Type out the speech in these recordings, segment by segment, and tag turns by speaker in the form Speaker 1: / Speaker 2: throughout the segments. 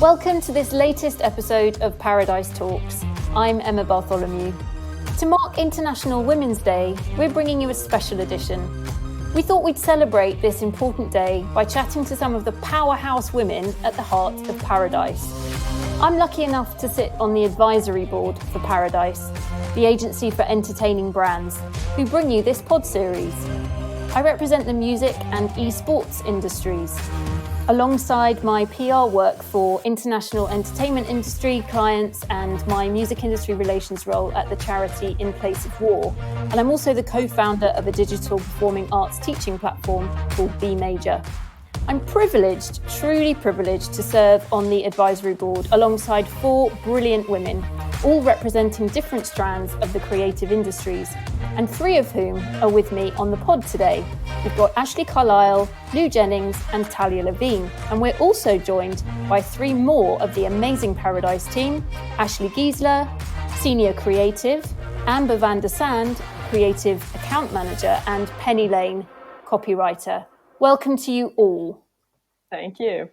Speaker 1: Welcome to this latest episode of Paradise Talks. I'm Emma Bartholomew. To mark International Women's Day, we're bringing you a special edition. We thought we'd celebrate this important day by chatting to some of the powerhouse women at the heart of Paradise. I'm lucky enough to sit on the advisory board for Paradise, the agency for entertaining brands, who bring you this pod series. I represent the music and esports industries, alongside my PR work for international entertainment industry clients and my music industry relations role at the charity In Place of War. And I'm also the co-founder of a digital performing arts teaching platform called B Major. I'm privileged, truly privileged, to serve on the advisory board alongside 4 brilliant women, all representing different strands of the creative industries, and 3 of whom are with me on the pod today. We've got Ashley Carlisle, Lou Jennings and Talia Levine, and we're also joined by 3 more of the amazing Paradise team: Ashley Giesler, Senior Creative, Amber van der Sand, Creative Account Manager, and Penny Lane, Copywriter. Welcome to you all.
Speaker 2: Thank you.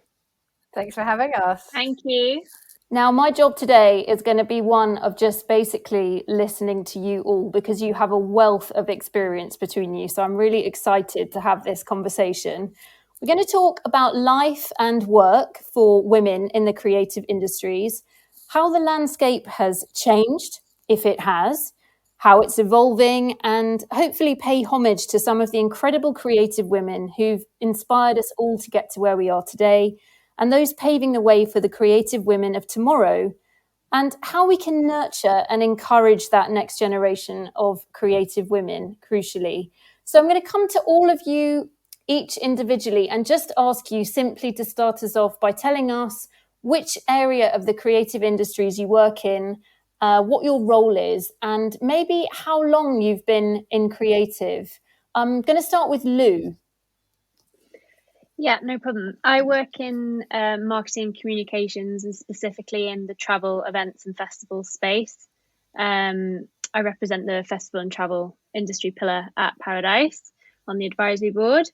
Speaker 2: Thanks for having us.
Speaker 3: Thank you.
Speaker 1: Now, my job today is going to be one of just basically listening to you all, because you have a wealth of experience between you. So I'm really excited to have this conversation. We're going to talk about life and work for women in the creative industries, how the landscape has changed, if it has, how it's evolving, and hopefully pay homage to some of the incredible creative women who've inspired us all to get to where we are today, and those paving the way for the creative women of tomorrow, and how we can nurture and encourage that next generation of creative women, crucially. So I'm going to come to all of you, each individually, and just ask you simply to start us off by telling us which area of the creative industries you work in, what your role is, and maybe how long you've been in creative. I'm going to start with Lou.
Speaker 3: Yeah, no problem. I work in marketing and communications, and specifically in the travel, events and festival space. I represent the festival and travel industry pillar at Paradise on the advisory board.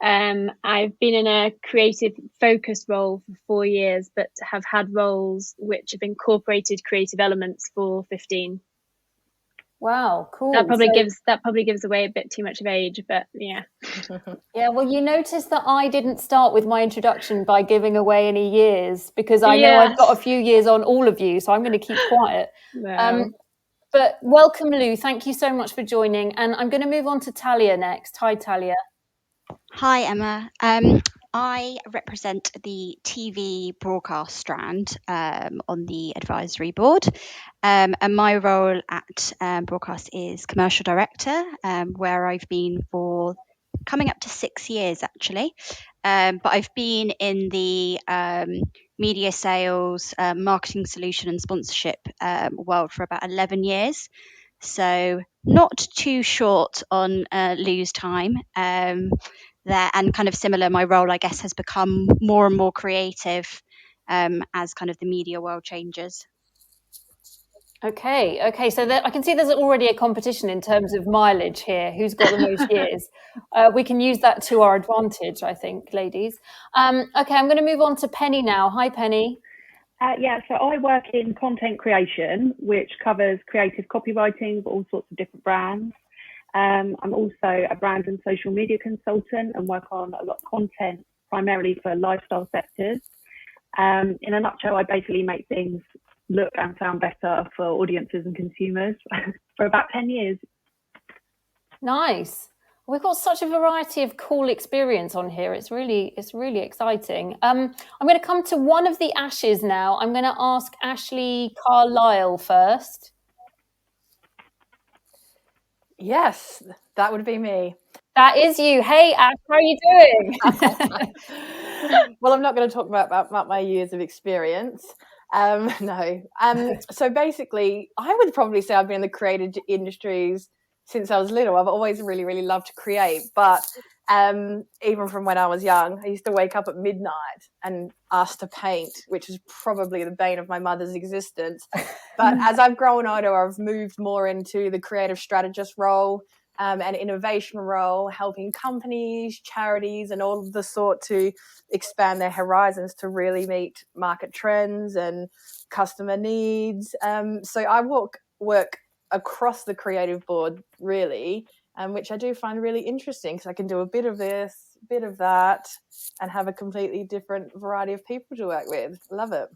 Speaker 3: I've been in a creative focus role for 4 years, but have had roles which have incorporated creative elements for 15.
Speaker 1: Wow, cool.
Speaker 3: That probably gives away a bit too much of age, but yeah.
Speaker 1: Yeah, well, you notice that I didn't start with my introduction by giving away any years, because I know I've got a few years on all of you, so I'm going to keep quiet.
Speaker 3: No.
Speaker 1: But welcome, Lou. Thank you so much for joining. And I'm going to move on to Talia next. Hi, Talia.
Speaker 4: Hi, Emma. I represent the TV broadcast strand on the advisory board, and my role at broadcast is commercial director, where I've been for coming up to 6 years actually, but I've been in the media sales, marketing solution and sponsorship world for about 11 years, so not too short on Lou's time there, and kind of similar, my role I guess has become more and more creative as kind of the media world changes.
Speaker 1: Okay, so I can see there's already a competition in terms of mileage here. Who's got the most years? We can use that to our advantage, I think, ladies. Okay, I'm going to move on to Penny now. Hi, Penny.
Speaker 5: So I work in content creation, which covers creative copywriting for all sorts of different brands. I'm also a brand and social media consultant and work on a lot of content, primarily for lifestyle sectors. In a nutshell, I basically make things look and sound better for audiences and consumers for about 10 years.
Speaker 1: Nice. We've got such a variety of cool experience on here. It's really exciting. I'm going to come to one of the Ashes now. I'm going to ask Ashley Carlisle first.
Speaker 2: Yes, that would be me.
Speaker 1: That is you. Hey, Ash, how are you doing?
Speaker 2: Well, I'm not going to talk about my years of experience. No. So basically, I would probably say I've been in the creative industries since I was little. I've always really, really loved to create. But even from when I was young, I used to wake up at midnight and ask to paint, which is probably the bane of my mother's existence. But as I've grown older, I've moved more into the creative strategist role, and innovation role, helping companies, charities, and all of the sort to expand their horizons to really meet market trends and customer needs. So I work across the creative board, really, which I do find really interesting because I can do a bit of this, a bit of that, and have a completely different variety of people to work with. Love it.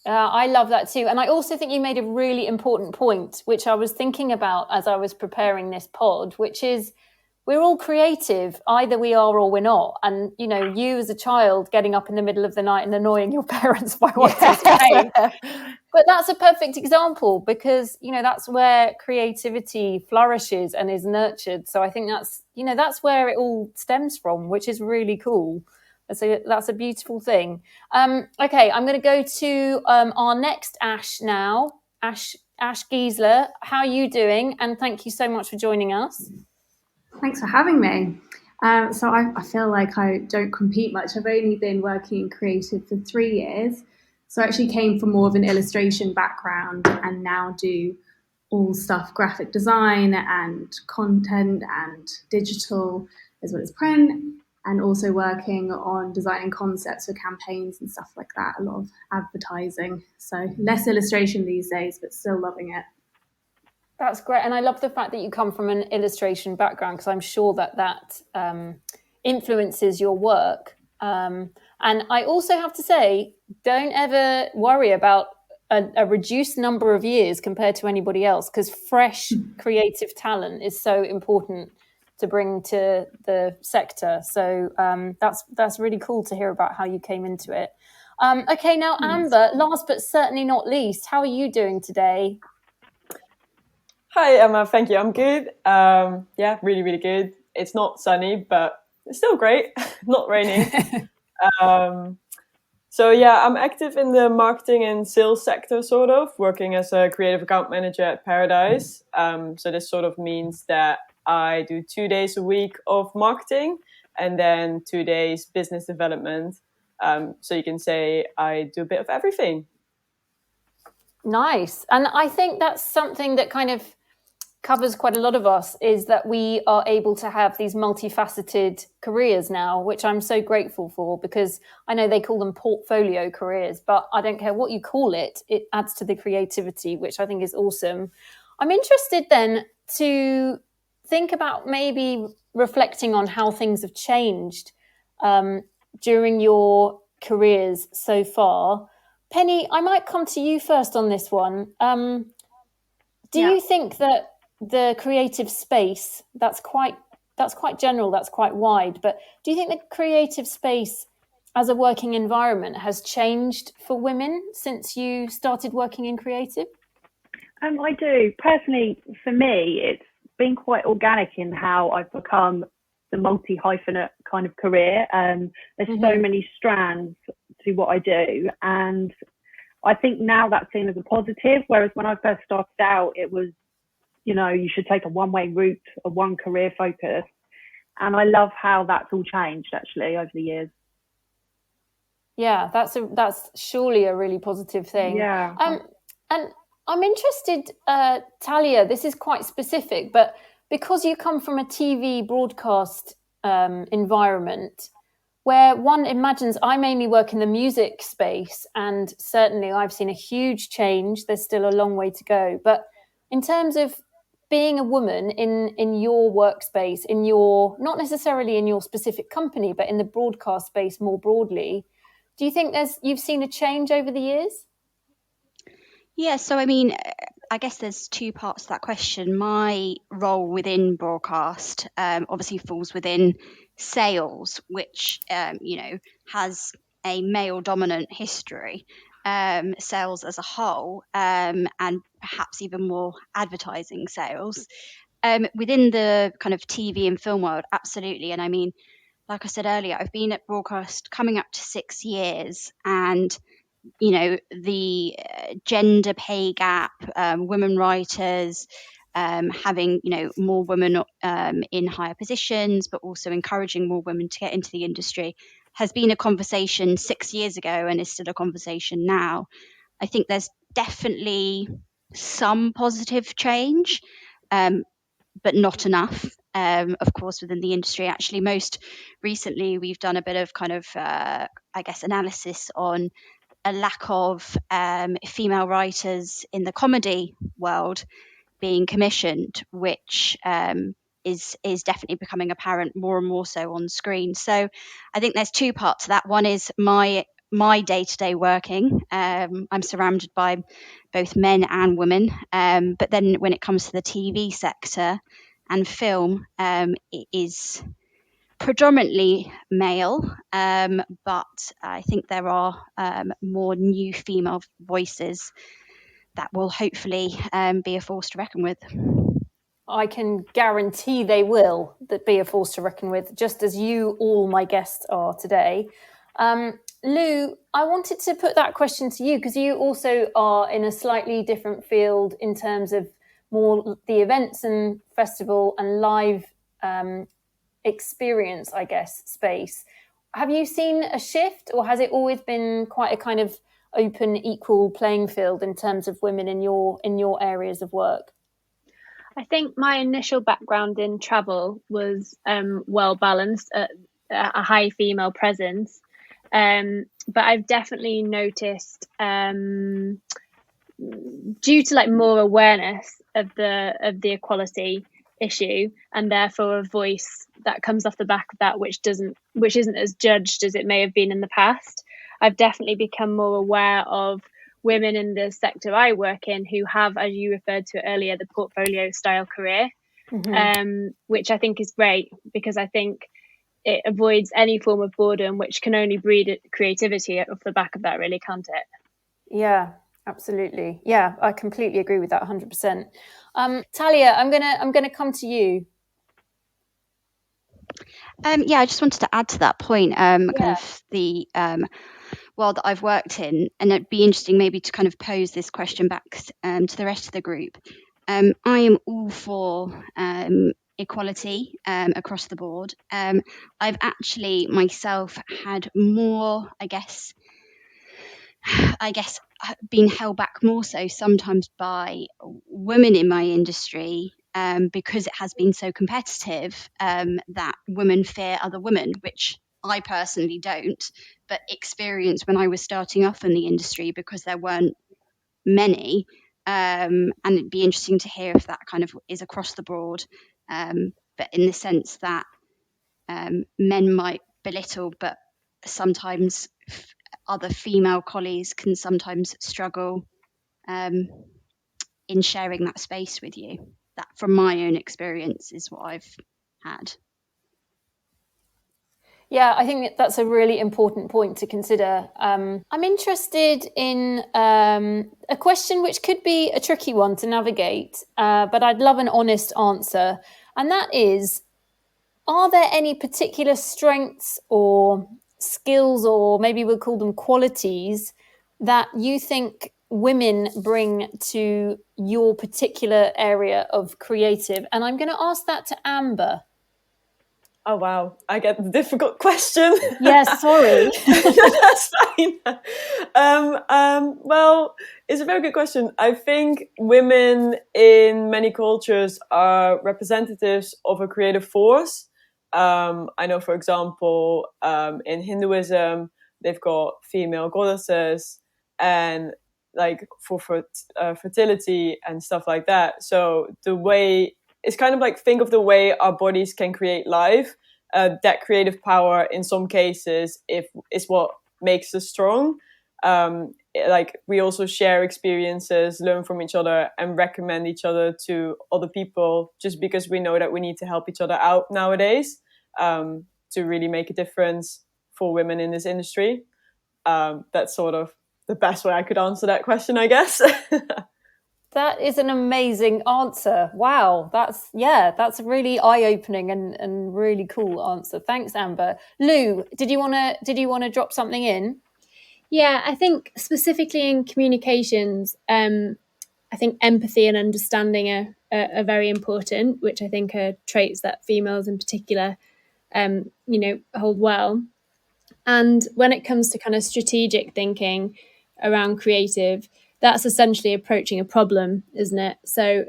Speaker 1: I love that too. And I also think you made a really important point, which I was thinking about as I was preparing this pod, which is we're all creative. Either we are or we're not. And, you know, you as a child getting up in the middle of the night and annoying your parents by wanting to paint. But that's a perfect example because, you know, that's where creativity flourishes and is nurtured. So I think that's, you know, that's where it all stems from, which is really cool. So that's a beautiful thing. Okay, I'm going to go to our next Ash now. Ash Giesler, how are you doing? And thank you so much for joining us.
Speaker 6: Thanks for having me. So I feel like I don't compete much. I've only been working in creative for 3 years. So I actually came from more of an illustration background and now do all stuff graphic design and content and digital as well as print, and also working on designing concepts for campaigns and stuff like that, a lot of advertising. So less illustration these days, but still loving it.
Speaker 1: That's great. And I love the fact that you come from an illustration background because I'm sure that influences your work. And I also have to say, don't ever worry about a reduced number of years compared to anybody else because fresh creative talent is so important to bring to the sector. So that's really cool to hear about how you came into it. Okay, now Amber, last but certainly not least, how are you doing today?
Speaker 7: Hi Emma, thank you. I'm good. Yeah, really, really good. It's not sunny, but it's still great. Not raining. So yeah, I'm active in the marketing and sales sector, sort of, working as a creative account manager at Paradise. So this sort of means that I do 2 days a week of marketing and then 2 days business development. So you can say I do a bit of everything.
Speaker 1: Nice. And I think that's something that kind of covers quite a lot of us, is that we are able to have these multifaceted careers now, which I'm so grateful for, because I know they call them portfolio careers, but I don't care what you call it, it adds to the creativity, which I think is awesome. I'm interested then to think about maybe reflecting on how things have changed during your careers so far. Penny, I might come to you first on this one. Do you think that the creative space, that's quite general, that's quite wide, but do you think the creative space as a working environment has changed for women since you started working in creative?
Speaker 5: I do. Personally, for me, it's been quite organic in how I've become the multi-hyphenate kind of career. There's so many strands to what I do, and I think now that's seen as a positive, whereas when I first started out, it was, you know, you should take a one-way route, a one career focus. And I love how that's all changed actually over the years.
Speaker 1: Yeah, that's surely a really positive thing.
Speaker 5: Yeah.
Speaker 1: And I'm interested, Talia, this is quite specific, but because you come from a TV broadcast environment, where one imagines, I mainly work in the music space, and certainly I've seen a huge change. There's still a long way to go. But in terms of being a woman in your workspace, in your, not necessarily in your specific company, but in the broadcast space more broadly, do you think you've seen a change over the years?
Speaker 4: Yeah, so I mean, I guess there's two parts to that question. My role within broadcast obviously falls within sales, which has a male dominant history, sales as a whole, and perhaps even more advertising sales. Within the kind of TV and film world, absolutely. And I mean, like I said earlier, I've been at broadcast coming up to 6 years, and the gender pay gap, women writers, having more women in higher positions, but also encouraging more women to get into the industry, has been a conversation 6 years ago and is still a conversation now. I think there's definitely some positive change, but not enough. Of course, within the industry, actually, most recently we've done a bit of kind of, analysis on a lack of female writers in the comedy world being commissioned, which is definitely becoming apparent more and more so on screen. So I think there's two parts to that. One is my day-to-day working. I'm surrounded by both men and women, but then when it comes to the TV sector and film, it is predominantly male, but I think there are more new female voices that will hopefully be a force to reckon with.
Speaker 1: I can guarantee they will be a force to reckon with, just as you, all my guests, are today. Lou, I wanted to put that question to you because you also are in a slightly different field in terms of more the events and festival and live experience, I guess, space. Have you seen a shift, or has it always been quite a kind of open, equal playing field in terms of women in your areas of work?
Speaker 3: I think my initial background in travel was well balanced, a high female presence, but I've definitely noticed, due to like more awareness of the equality issue, and therefore a voice that comes off the back of that, which isn't as judged as it may have been in the past. I've definitely become more aware of women in the sector I work in who have, as you referred to earlier, the portfolio style career, which I think is great, because I think it avoids any form of boredom, which can only breed creativity off the back of that, really, can't it?
Speaker 1: Yeah, absolutely. Yeah, I completely agree with that 100%. Talia, I'm gonna come to you.
Speaker 4: I just wanted to add to that point, kind of the world that I've worked in, and it'd be interesting maybe to kind of pose this question back to the rest of the group. I am all for equality across the board. I've actually myself had more, I guess, been held back more so sometimes by women in my industry, because it has been so competitive, that women fear other women, which I personally don't, but experienced when I was starting off in the industry because there weren't many. And it'd be interesting to hear if that kind of is across the board, but in the sense that men might belittle, but sometimes other female colleagues can sometimes struggle in sharing that space with you. That, from my own experience, is what I've had.
Speaker 1: Yeah, I think that's a really important point to consider. I'm interested in a question which could be a tricky one to navigate, but I'd love an honest answer. And that is, are there any particular strengths or skills, or maybe we'll call them qualities, that you think women bring to your particular area of creative? And I'm going to ask that to Amber.
Speaker 7: Oh, wow. I get the difficult question.
Speaker 1: Yes, sorry.
Speaker 7: That's fine. Well, it's a very good question. I think women in many cultures are representatives of a creative force. I know, for example, in Hinduism, they've got female goddesses, and like for fertility and stuff like that. So the way, it's kind of like, think of the way our bodies can create life. That creative power, in some cases, is what makes us strong. Like, we also share experiences, learn from each other, and recommend each other to other people, just because we know that we need to help each other out nowadays, to really make a difference for women in this industry. That's sort of the best way I could answer that question, I guess.
Speaker 1: That is an amazing answer. Wow, that's a really eye-opening and really cool answer. Thanks, Amber. Lou, did you want to drop something in?
Speaker 3: Yeah, I think specifically in communications, I think empathy and understanding are very important, which I think are traits that females in particular, hold well. And when it comes to kind of strategic thinking around creative, that's essentially approaching a problem, isn't it? So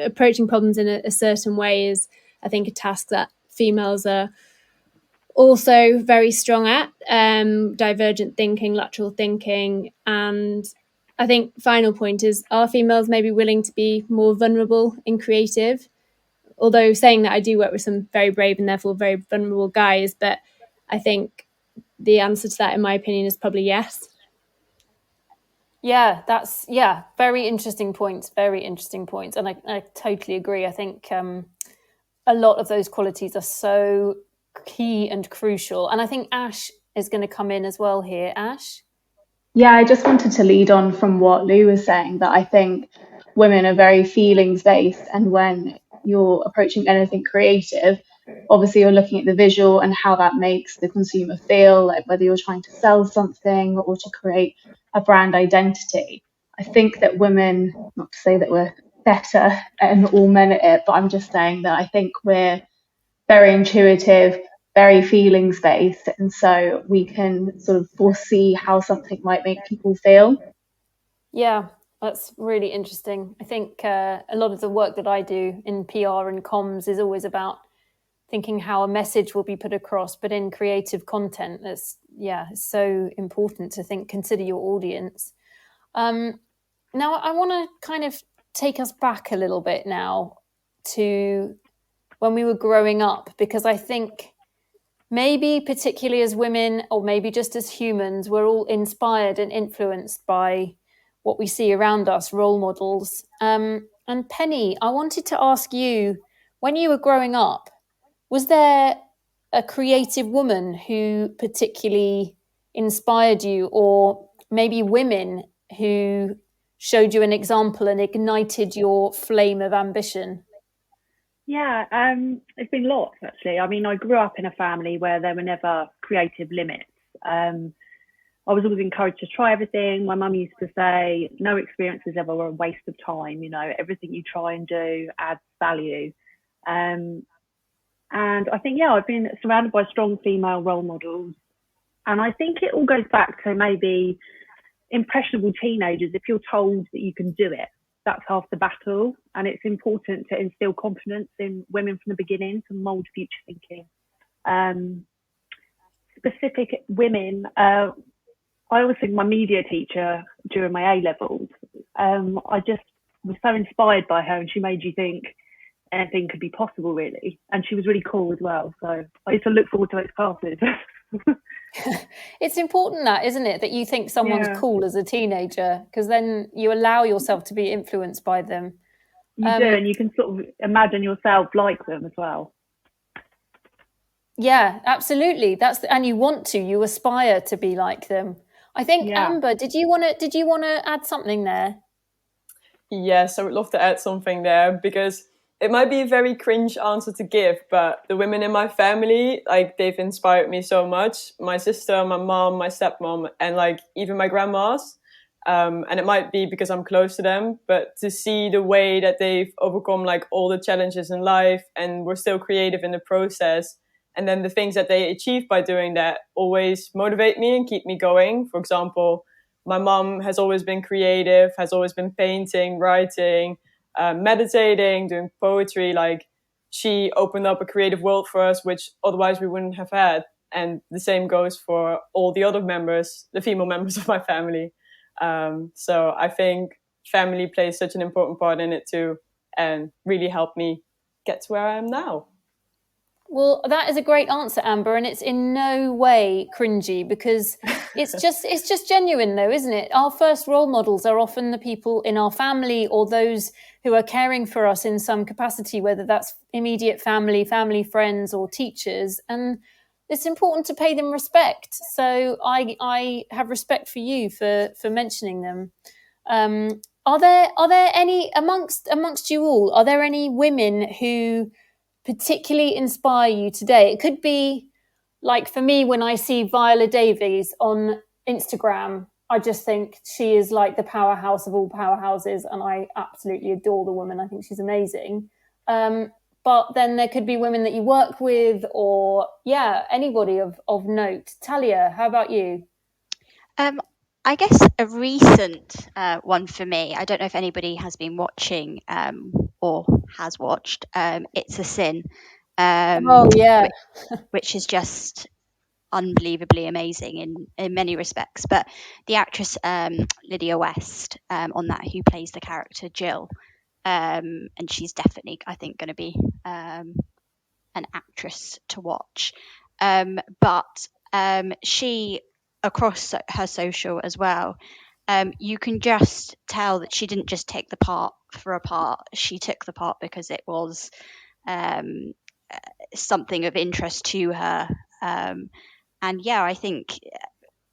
Speaker 3: approaching problems in a certain way is, I think, a task that females are also very strong at. Divergent thinking, lateral thinking, and I think final point is, are females maybe willing to be more vulnerable in creative? Although saying that, I do work with some very brave and therefore very vulnerable guys, but I think the answer to that, in my opinion, is probably yes.
Speaker 1: Yeah, that's very interesting points. Very interesting points, and I totally agree. I think a lot of those qualities are so key and crucial, and I think Ash is going to come in as well here. Ash.
Speaker 8: Yeah, I just wanted to lead on from what Lou was saying, that I think women are very feelings based, and when you're approaching anything creative, obviously you're looking at the visual and how that makes the consumer feel, like whether you're trying to sell something or to create a brand identity. I think that women, not to say that we're better and all men at it, but I'm just saying that I think we're very intuitive, very feelings based, and so we can sort of foresee how something might make people feel.
Speaker 1: Yeah, that's really interesting. I think a lot of the work that I do in PR and comms is always about thinking how a message will be put across, but in creative content, it's so important to consider your audience. Now, I want to kind of take us back a little bit now to when we were growing up, because I think maybe particularly as women, or maybe just as humans, we're all inspired and influenced by what we see around us, role models. And Penny, I wanted to ask you, when you were growing up, was there a creative woman who particularly inspired you, or maybe women who showed you an example and ignited your flame of ambition?
Speaker 5: Yeah, it's been lots actually. I mean, I grew up in a family where there were never creative limits. I was always encouraged to try everything. My mum used to say, no experience is ever a waste of time. You know, everything you try and do adds value. And I think, I've been surrounded by strong female role models. And I think it all goes back to maybe impressionable teenagers. If you're told that you can do it, that's half the battle. And it's important to instill confidence in women from the beginning to mould future thinking. Specific women, I always think my media teacher during my A-levels, I just was so inspired by her, and she made you think anything could be possible, really. And she was really cool as well. So I used to look forward to those classes.
Speaker 1: It's important, that, isn't it, that you think someone's cool as a teenager, because then you allow yourself to be influenced by them.
Speaker 5: You do, and you can sort of imagine yourself like them as well.
Speaker 1: Yeah, absolutely. And you want to, you aspire to be like them. I think, Amber, did you want to add something there?
Speaker 7: Yes, I would love to add something there, because it might be a very cringe answer to give, but the women in my family, like, they've inspired me so much. My sister, my mom, my stepmom, and like even my grandmas. And it might be because I'm close to them, but to see the way that they've overcome like all the challenges in life and were still creative in the process, and then the things that they achieve by doing that always motivate me and keep me going. For example, my mom has always been creative, has always been painting, writing, meditating, doing poetry. Like, she opened up a creative world for us, which otherwise we wouldn't have had. And the same goes for all the other members, the female members of my family. So I think family plays such an important part in it too, and really helped me get to where I am now.
Speaker 1: Well, that is a great answer, Amber, and it's in no way cringy, because it's just genuine, though, isn't it? Our first role models are often the people in our family, or those who are caring for us in some capacity, whether that's immediate family, family friends, or teachers. And it's important to pay them respect. So I have respect for you for mentioning them. Are there any amongst you all? Are there any women who particularly inspire you today? It could be, like, for me, when I see Viola Davies on Instagram, I just think she is like the powerhouse of all powerhouses, and I absolutely adore the woman. I think she's amazing. But then there could be women that you work with, or anybody of note. Talia, how about you?
Speaker 4: I guess a recent one for me, I don't know if anybody has been watching or has watched It's a Sin,
Speaker 1: Oh yeah.
Speaker 4: which is just unbelievably amazing in many respects. But the actress Lydia West on that, who plays the character Jill, and she's definitely, I think, going to be an actress to watch. But she, across her social as well, you can just tell that she didn't just take the part for a part. She took the part because it was something of interest to her. And yeah, I think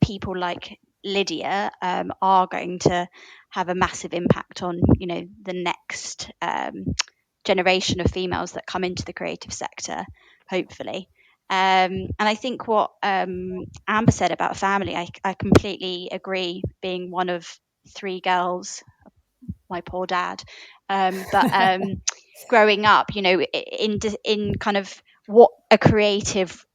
Speaker 4: people like Lydia are going to have a massive impact on, the next generation of females that come into the creative sector, hopefully. And I think what Amber said about family, I completely agree. Being one of 3 girls, my poor dad, but growing up, in kind of what a creative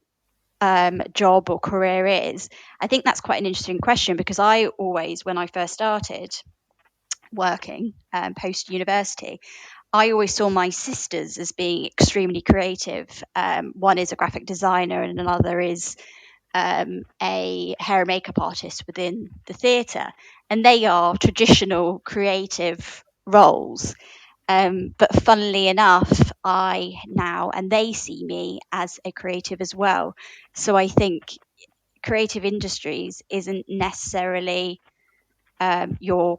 Speaker 4: job or career is, I think that's quite an interesting question, because I always, when I first started working post university, I always saw my sisters as being extremely creative. One is a graphic designer and another is a hair and makeup artist within the theatre, and they are traditional creative roles. But funnily enough, and they see me as a creative as well. So I think creative industries isn't necessarily your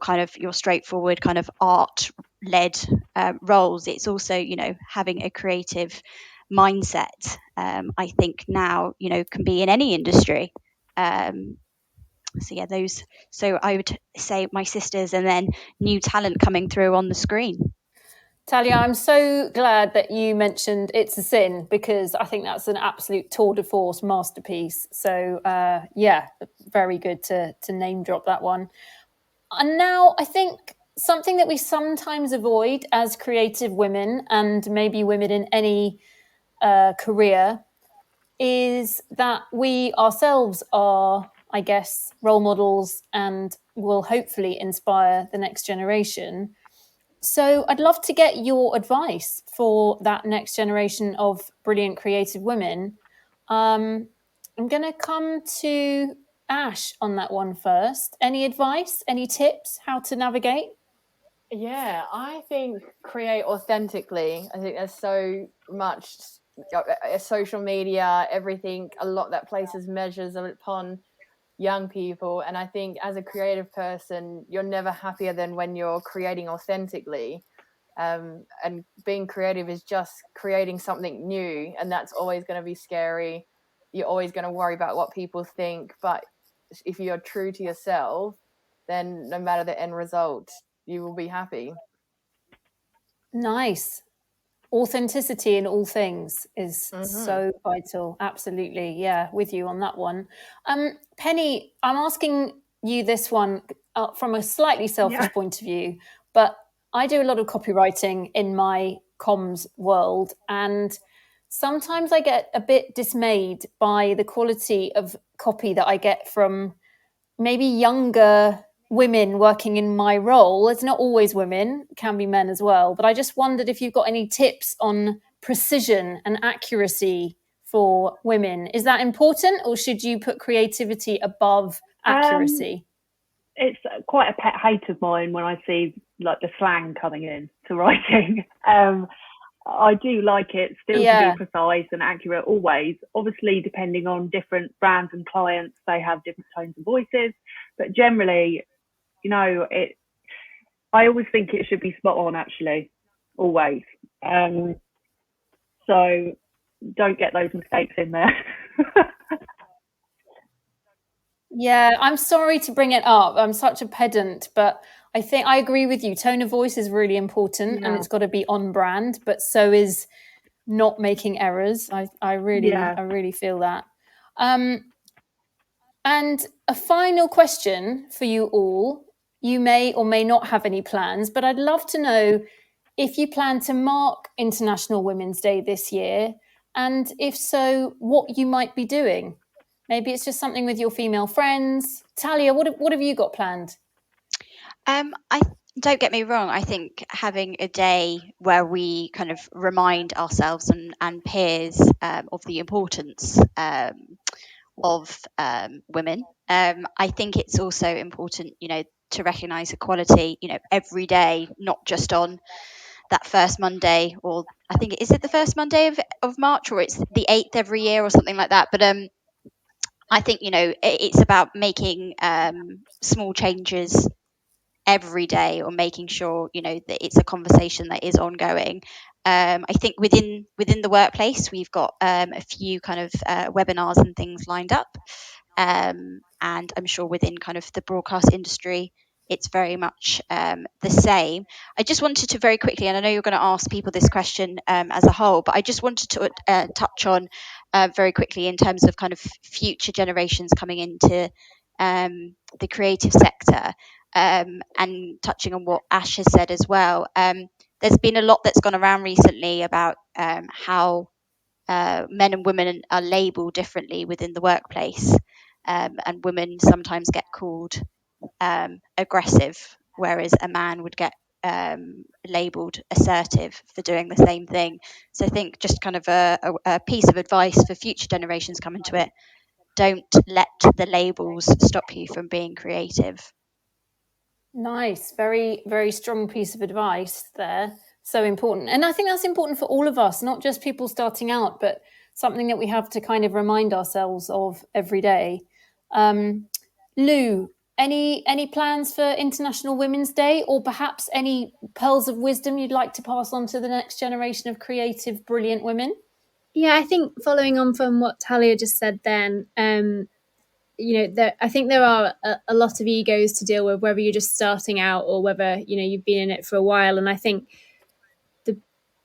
Speaker 4: straightforward kind of art led roles. It's also, having a creative mindset. I think now, can be in any industry. So I would say my sisters, and then new talent coming through on the screen.
Speaker 1: Talia, I'm so glad that you mentioned It's a Sin, because I think that's an absolute tour de force masterpiece. So yeah, very good to name drop that one. And now I think something that we sometimes avoid as creative women, and maybe women in any career, is that we ourselves are, I guess, role models and will hopefully inspire the next generation. So I'd love to get your advice for that next generation of brilliant creative women. I'm going to come to Ash on that one first. Any advice, any tips how to navigate?
Speaker 2: Yeah, I think create authentically. I think there's so much social media, everything, a lot that places measures upon young people. And I think as a creative person, you're never happier than when you're creating authentically. And being creative is just creating something new, and that's always going to be scary. You're always going to worry about what people think. But if you're true to yourself, then no matter the end result, you will be happy.
Speaker 1: Nice. Authenticity in all things is so vital. Absolutely. Yeah, with you on that one. Penny, I'm asking you this one from a slightly selfish point of view, but I do a lot of copywriting in my comms world, and sometimes I get a bit dismayed by the quality of copy that I get from maybe younger women working in my role. It's not always women, it can be men as well. But I just wondered if you've got any tips on precision and accuracy for women. Is that important, or should you put creativity above accuracy?
Speaker 5: It's quite a pet hate of mine when I see like the slang coming in to writing. I do like it still to be precise and accurate always. Obviously, depending on different brands and clients, they have different tones and voices. But generally, I always think it should be spot on, actually, always. So don't get those mistakes in there.
Speaker 1: Yeah, I'm sorry to bring it up. I'm such a pedant, but I think I agree with you. Tone of voice is really important, and it's got to be on brand, but so is not making errors. I really feel that. And a final question for you all. You may or may not have any plans, but I'd love to know if you plan to mark International Women's Day this year, and if so, what you might be doing. Maybe it's just something with your female friends. Talia, what have you got planned?
Speaker 4: don't get me wrong, I think having a day where we kind of remind ourselves and peers of the importance of women. I think it's also important, to recognise equality, every day, not just on that first Monday, or I think is it the first Monday of March, or it's the 8th every year, or something like that. But I think it's about making small changes every day, or making sure that it's a conversation that is ongoing. I think within the workplace, we've got a few kind of webinars and things lined up, and I'm sure within kind of the broadcast industry, it's very much the same. I just wanted to very quickly, and I know you're going to ask people this question as a whole, but I just wanted to touch on very quickly in terms of kind of future generations coming into the creative sector, and touching on what Ash has said as well. There's been a lot that's gone around recently about how men and women are labelled differently within the workplace, and women sometimes get called aggressive, whereas a man would get labelled assertive for doing the same thing. So I think just kind of a piece of advice for future generations coming to it: don't let the labels stop you from being creative.
Speaker 1: Nice, very, very strong piece of advice there. So important. And I think that's important for all of us, not just people starting out, but something that we have to kind of remind ourselves of every day. Lou, any plans for International Women's Day, or perhaps any pearls of wisdom you'd like to pass on to the next generation of creative, brilliant women?
Speaker 6: Yeah, I think following on from what Talia just said then, I think there are a lot of egos to deal with, whether you're just starting out or whether, you've been in it for a while. And I think the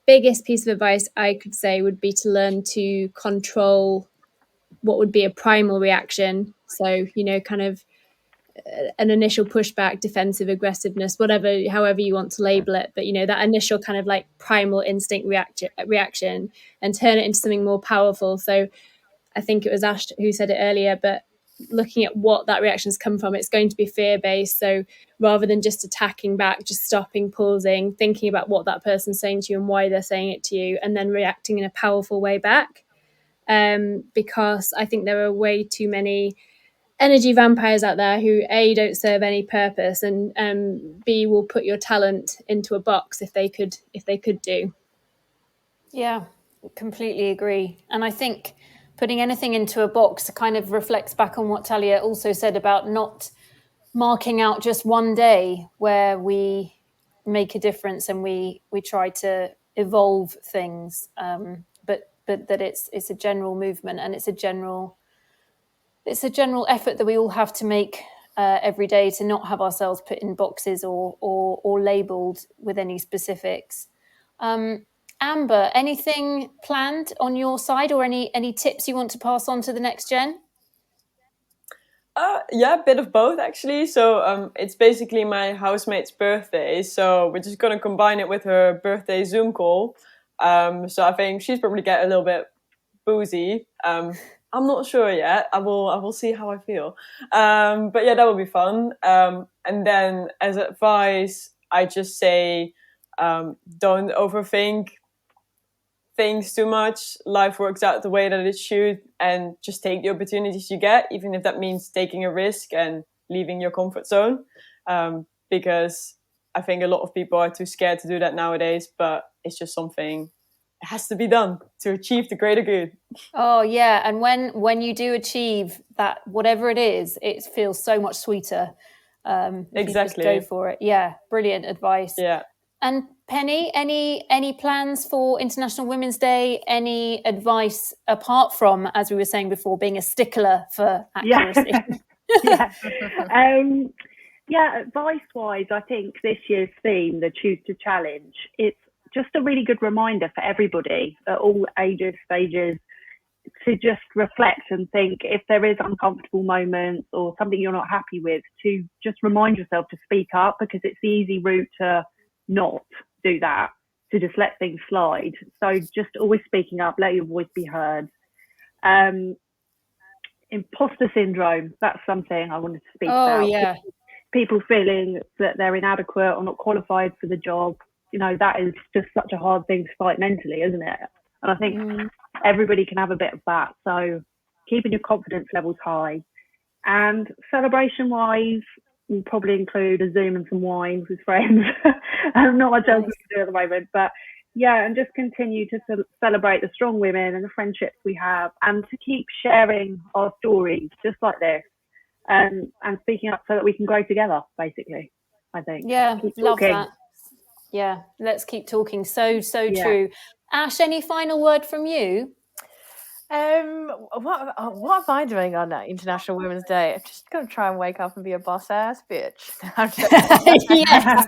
Speaker 6: biggest piece of advice I could say would be to learn to control what would be a primal reaction. So, kind of an initial pushback, defensive aggressiveness, however you want to label it. But, that initial kind of like primal instinct reaction, and turn it into something more powerful. So I think it was Ash who said it earlier, but looking at what that reaction has come from, it's going to be fear-based. So rather than just attacking back, just stopping, pausing, thinking about what that person's saying to you and why they're saying it to you, and then reacting in a powerful way back. Because I think there are way too many energy vampires out there who A, don't serve any purpose, and B, will put your talent into a box if they could do.
Speaker 1: Yeah, completely agree. And I think putting anything into a box kind of reflects back on what Talia also said about not marking out just one day where we make a difference and we try to evolve things, but that it's a general movement, and it's a general effort that we all have to make every day, to not have ourselves put in boxes or labelled with any specifics. Amber, anything planned on your side, or any tips you want to pass on to the next gen?
Speaker 7: Yeah, a bit of both actually. So it's basically my housemate's birthday, so we're just gonna combine it with her birthday Zoom call. So I think she's probably get a little bit boozy. I'm not sure yet. I will see how I feel. But yeah, that will be fun. And then as advice, I just say, don't overthink things too much. Life works out the way that it should, and just take the opportunities you get, even if that means taking a risk and leaving your comfort zone. Because I think a lot of people are too scared to do that nowadays, but it's just something that has to be done to achieve the greater good.
Speaker 1: Oh yeah, and when you do achieve that, whatever it is, it feels so much sweeter.
Speaker 7: Exactly.
Speaker 1: You just go for it. Yeah, brilliant advice.
Speaker 7: Yeah.
Speaker 1: And Penny, any plans for International Women's Day? Any advice apart from, as we were saying before, being a stickler for accuracy?
Speaker 5: Yeah, advice-wise, I think this year's theme, the Choose to Challenge, it's just a really good reminder for everybody at all ages, stages, to just reflect and think, if there is uncomfortable moments or something you're not happy with, to just remind yourself to speak up, because it's the easy route to not do that, to just let things slide. So just always speaking up, let your voice be heard. Imposter syndrome, that's something I wanted to speak about.
Speaker 1: Yeah.
Speaker 5: people feeling that they're inadequate or not qualified for the job, that is just such a hard thing to fight mentally, isn't it? And I think everybody can have a bit of that. So keeping your confidence levels high. And celebration-wise, we'll probably include a Zoom and some wines with friends. Not much else to do at the moment, but yeah, and just continue to celebrate the strong women and the friendships we have, and to keep sharing our stories just like this, and speaking up so that we can grow together, basically, I think.
Speaker 1: Yeah, love that. Yeah, let's keep talking. So true. Ash, any final word from you?
Speaker 2: What am I doing on International Women's Day? I'm just going to try and wake up and be a boss ass bitch.
Speaker 1: Yes.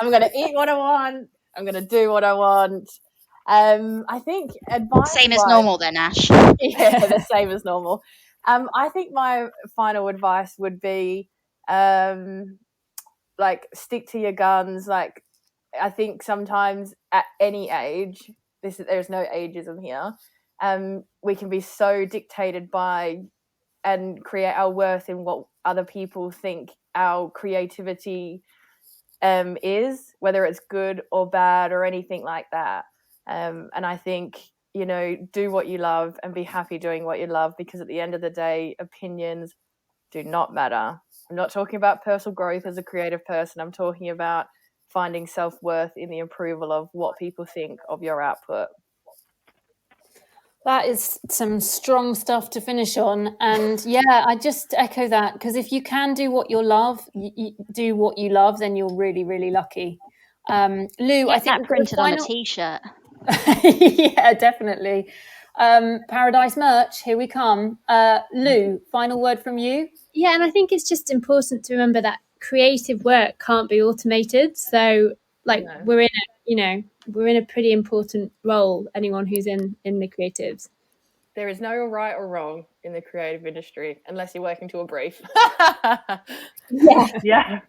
Speaker 2: I'm going to eat what I want. I'm going to do what I want. I think advice.
Speaker 4: Same as normal then, Ash.
Speaker 2: Yeah, the same as normal. I think my final advice would be, stick to your guns. Like, I think sometimes at any age, there's no ageism here. We can be so dictated by and create our worth in what other people think our creativity is, whether it's good or bad or anything like that. And I think, do what you love and be happy doing what you love, because at the end of the day, opinions do not matter. I'm not talking about personal growth as a creative person. I'm talking about finding self-worth in the approval of what people think of your output.
Speaker 1: That is some strong stuff to finish on. And yeah, I just echo that, because if you can do what you love, do what you love, then you're really, really lucky. Lou, I think
Speaker 4: that printed on a t-shirt.
Speaker 1: Yeah, definitely. Paradise merch, here we come. Lou, final word from you?
Speaker 3: Yeah, and I think it's just important to remember that creative work can't be automated. So we're in a pretty important role, anyone who's in the creatives.
Speaker 2: There is no right or wrong in the creative industry unless you're working to a brief.
Speaker 5: Yeah.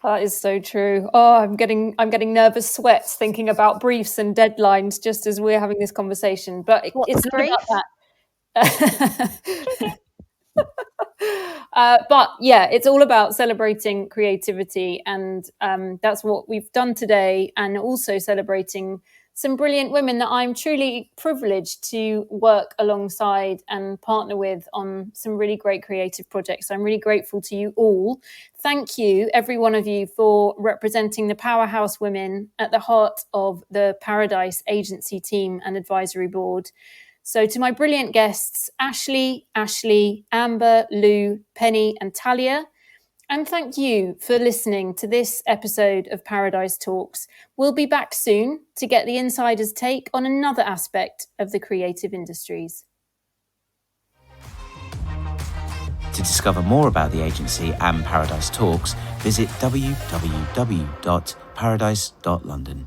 Speaker 1: That is so true. Oh, I'm getting nervous sweats thinking about briefs and deadlines just as we're having this conversation. But it's not about that. But yeah, it's all about celebrating creativity, and that's what we've done today, and also celebrating some brilliant women that I'm truly privileged to work alongside and partner with on some really great creative projects. I'm really grateful to you all. Thank you, every one of you, for representing the powerhouse women at the heart of the Paradise agency team and advisory board. So to my brilliant guests, Ashley, Amber, Lou, Penny and Talia, and thank you for listening to this episode of Paradise Talks. We'll be back soon to get the insider's take on another aspect of the creative industries.
Speaker 9: To discover more about the agency and Paradise Talks, visit www.paradise.london.